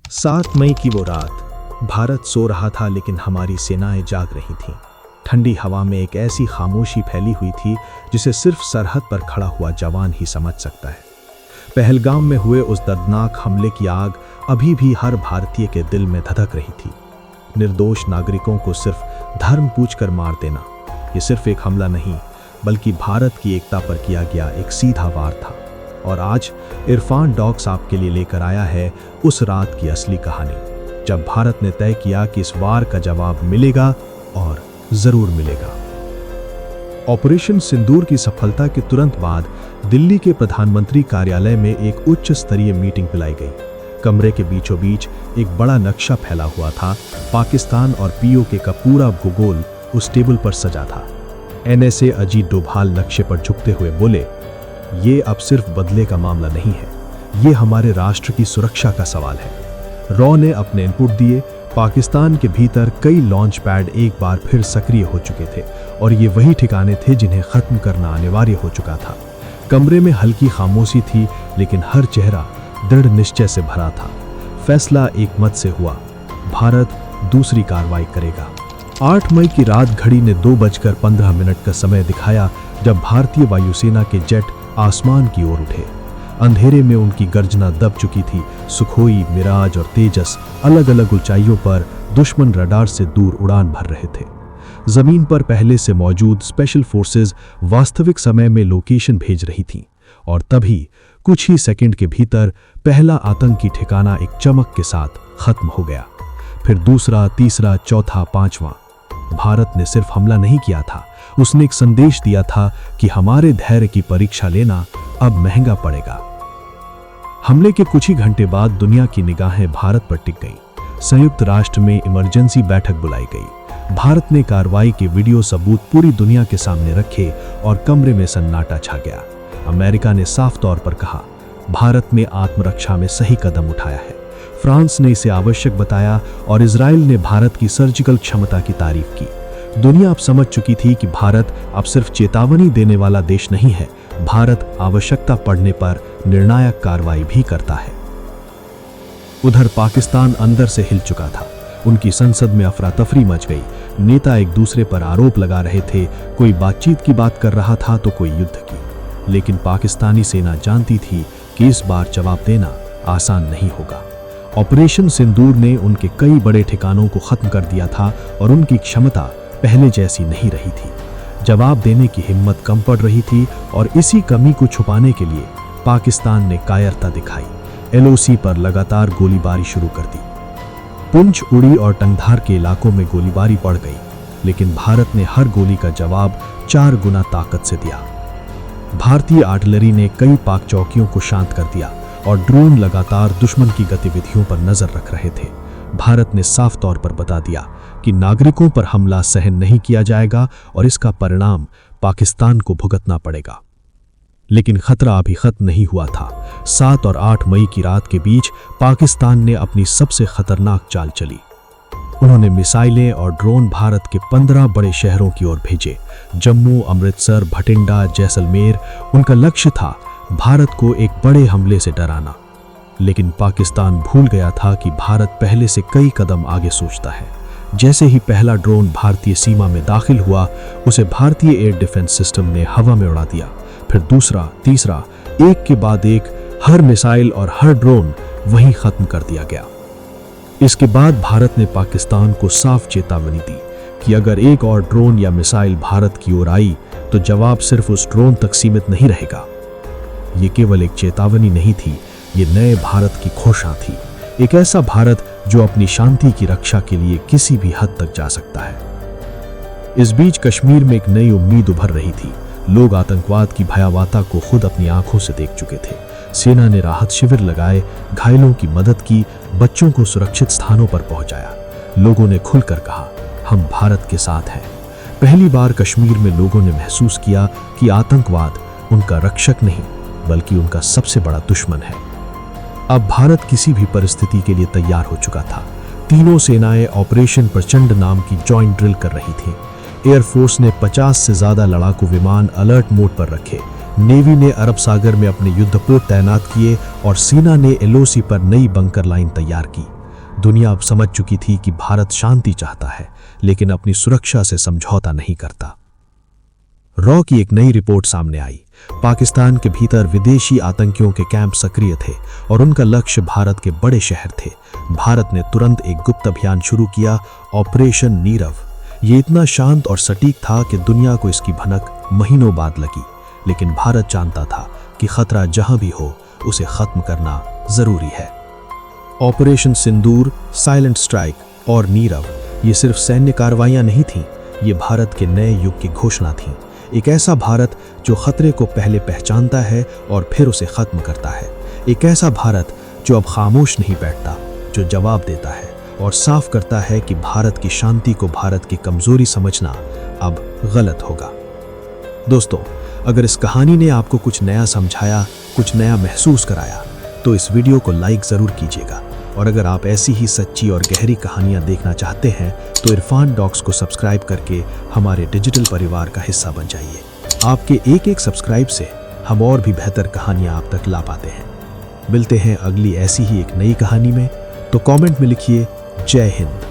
7 मई की वो रात। भारत सो रहा था लेकिन हमारी सेनाएं जाग रही थीं। ठंडी हवा में एक ऐसी खामोशी फैली हुई थी जिसे सिर्फ सरहद पर खड़ा हुआ जवान ही समझ सकता है। पहलगाम में हुए उस दर्दनाक हमले की आग अभी भी हर भारतीय के दिल में धधक रही थी। निर्दोष नागरिकों को सिर्फ धर्म पूछकर मार देना, ये सिर्फ एक हमला नहीं बल्कि भारत की एकता पर किया गया एक सीधा वार था। और आज इरफान डॉक्स आपके लिए लेकर आया है उस रात की असली कहानी, जब भारत ने तय किया कि इस वार का जवाब मिलेगा और जरूर मिलेगा। ऑपरेशन सिंदूर की सफलता के तुरंत बाद दिल्ली के प्रधानमंत्री कार्यालय में एक उच्च स्तरीय मीटिंग बुलाई गई। कमरे के बीचों बीच एक बड़ा नक्शा फैला हुआ था। पाकिस्तान और पीओके का पूरा भूगोल उस टेबल पर सजा था। एनएसए अजीत डोभाल नक्शे पर झुकते हुए बोले, ये अब सिर्फ बदले का मामला नहीं है, ये हमारे राष्ट्र की सुरक्षा का सवाल है। रॉ ने अपने इनपुट दिए। पाकिस्तान के भीतर कई लॉन्च पैड एक बार फिर सक्रिय हो चुके थे और ये वही ठिकाने थे जिन्हें खत्म करना अनिवार्य हो चुका था। कमरे में हल्की खामोशी थी लेकिन हर चेहरा दृढ़ निश्चय से भरा था। फैसला एक मत से हुआ, भारत दूसरी कार्रवाई करेगा। 8 मई की रात घड़ी ने 2:15 का समय दिखाया जब भारतीय वायुसेना के जेट आसमान की ओर उठे। अंधेरे में उनकी गर्जना दब चुकी थी। सुखोई, मिराज और तेजस अलग अलग ऊंचाइयों पर दुश्मन रडार से दूर उड़ान भर रहे थे। जमीन पर पहले से मौजूद स्पेशल फोर्सेज वास्तविक समय में लोकेशन भेज रही थीं और तभी कुछ ही सेकंड के भीतर पहला आतंकी ठिकाना एक चमक के साथ खत्म हो गया। फिर दूसरा, तीसरा, चौथा, पांचवां। भारत ने सिर्फ हमला नहीं किया था, उसने एक संदेश दिया था कि हमारे धैर्य की परीक्षा लेना अब महंगा पड़ेगा। हमले के कुछ ही घंटे बाद दुनिया की निगाहें भारत पर टिक गईं। संयुक्त राष्ट्र में इमरजेंसी बैठक बुलाई गई। भारत ने कार्रवाई के वीडियो सबूत पूरी दुनिया के सामने रखे और कमरे में सन्नाटा छा गया। अमेरिका ने साफ तौर पर कहा, भारत ने आत्मरक्षा में सही कदम उठाया है। फ्रांस ने इसे आवश्यक बताया और इजराइल ने भारत की सर्जिकल क्षमता की तारीफ की। दुनिया अब समझ चुकी थी कि भारत अब सिर्फ चेतावनी देने वाला देश नहीं है, भारत आवश्यकता पड़ने पर निर्णायक कार्रवाई भी करता है। उधर पाकिस्तान अंदर से हिल चुका था। उनकी संसद में अफरा तफरी मच गई। नेता एक दूसरे पर आरोप लगा रहे थे, कोई बातचीत की बात कर रहा था तो कोई युद्ध की। लेकिन पाकिस्तानी सेना जानती थी कि इस बार जवाब देना आसान नहीं होगा। ऑपरेशन सिंदूर ने उनके कई बड़े ठिकानों को खत्म कर दिया था और उनकी क्षमता पहले जैसी नहीं रही थी। जवाब देने की हिम्मत कम पड़ रही थी और इसी कमी को छुपाने के लिए पाकिस्तान ने कायरता दिखाई। एलओसी पर लगातार गोलीबारी शुरू कर दी। पुंछ, उड़ी और टंगधार के इलाकों में गोलीबारी बढ़ गई, लेकिन भारत ने हर गोली का जवाब 4 गुना ताकत से दिया। भारतीय आर्टिलरी ने कई पाक चौकियों को शांत कर दिया और ड्रोन लगातार दुश्मन की गतिविधियों पर नजर रख रहे थे। भारत ने साफ तौर पर बता दिया कि नागरिकों पर हमला सहन नहीं किया जाएगा और इसका परिणाम पाकिस्तान को भुगतना पड़ेगा। लेकिन खतरा अभी खत्म नहीं हुआ था। 7 और 8 मई की रात के बीच पाकिस्तान ने अपनी सबसे खतरनाक चाल चली। उन्होंने मिसाइलें और ड्रोन भारत के 15 बड़े शहरों की ओर भेजे। जम्मू, अमृतसर, भटिंडा, जैसलमेर। उनका लक्ष्य था भारत को एक बड़े हमले से डराना। लेकिन पाकिस्तान भूल गया था कि भारत पहले से कई कदम आगे सोचता है। जैसे ही पहला ड्रोन भारतीय सीमा में दाखिल हुआ, उसे भारतीय एयर डिफेंस सिस्टम ने हवा में उड़ा दिया। फिर दूसरा, तीसरा, एक के बाद एक, हर मिसाइल और हर ड्रोन वहीं खत्म कर दिया गया। इसके बाद भारत ने पाकिस्तान को साफ चेतावनी दी कि अगर एक और ड्रोन या मिसाइल भारत की ओर आई तो जवाब सिर्फ उस ड्रोन तक सीमित नहीं रहेगा। ये केवल एक चेतावनी नहीं थी, ये नए भारत की घोषणा थी। एक ऐसा भारत जो अपनी शांति की रक्षा के लिए किसी भी हद तक जा सकता है। इस बीच कश्मीर में एक नई उम्मीद उभर रही थी। लोग आतंकवाद की भयावहता को खुद अपनी आंखों से देख चुके थे। सेना ने राहत शिविर लगाए, घायलों की मदद की, बच्चों को सुरक्षित स्थानों पर पहुंचाया। लोगों ने खुलकर कहा, हम भारत के साथ हैं। पहली बार कश्मीर में लोगों ने महसूस किया कि आतंकवाद उनका रक्षक नहीं बल्कि उनका सबसे बड़ा दुश्मन है। अब भारत किसी भी परिस्थिति के लिए तैयार हो चुका था। तीनों सेनाएं ऑपरेशन प्रचंड नाम की जॉइंट ड्रिल कर रही थीं। एयरफोर्स ने 50 से ज्यादा लड़ाकू विमान अलर्ट मोड पर रखे। नेवी ने अरब सागर में अपने युद्धपोत तैनात किए और सेना ने एलओसी पर नई बंकर लाइन तैयार की। दुनिया अब समझ चुकी थी कि भारत शांति चाहता है, लेकिन अपनी सुरक्षा से समझौता नहीं करता। रॉ की एक नई रिपोर्ट सामने आई। पाकिस्तान के भीतर विदेशी आतंकियों के कैंप सक्रिय थे और उनका लक्ष्य भारत के बड़े शहर थे। भारत ने तुरंत एक गुप्त अभियान शुरू किया, ऑपरेशन नीरव। ये इतना शांत और सटीक था कि दुनिया को इसकी भनक महीनों बाद लगी, लेकिन भारत जानता था कि खतरा जहां भी हो उसे खत्म करना जरूरी है। ऑपरेशन सिंदूर, साइलेंट स्ट्राइक और नीरव ये सिर्फ सैन्य कार्रवाइयां नहीं थीं, ये भारत के नए युग की घोषणा थी। एक ऐसा भारत जो खतरे को पहले पहचानता है और फिर उसे खत्म करता है। एक ऐसा भारत जो अब खामोश नहीं बैठता, जो जवाब देता है और साफ करता है कि भारत की शांति को भारत की कमजोरी समझना अब गलत होगा। दोस्तों, अगर इस कहानी ने आपको कुछ नया समझाया, कुछ नया महसूस कराया, तो इस वीडियो को लाइक ज़रूर कीजिएगा। और अगर आप ऐसी ही सच्ची और गहरी कहानियाँ देखना चाहते हैं तो इरफान डॉक्स को सब्सक्राइब करके हमारे डिजिटल परिवार का हिस्सा बन जाइए। आपके एक एक सब्सक्राइब से हम और भी बेहतर कहानियाँ आप तक ला पाते हैं। मिलते हैं अगली ऐसी ही एक नई कहानी में। तो कमेंट में लिखिए जय हिंद।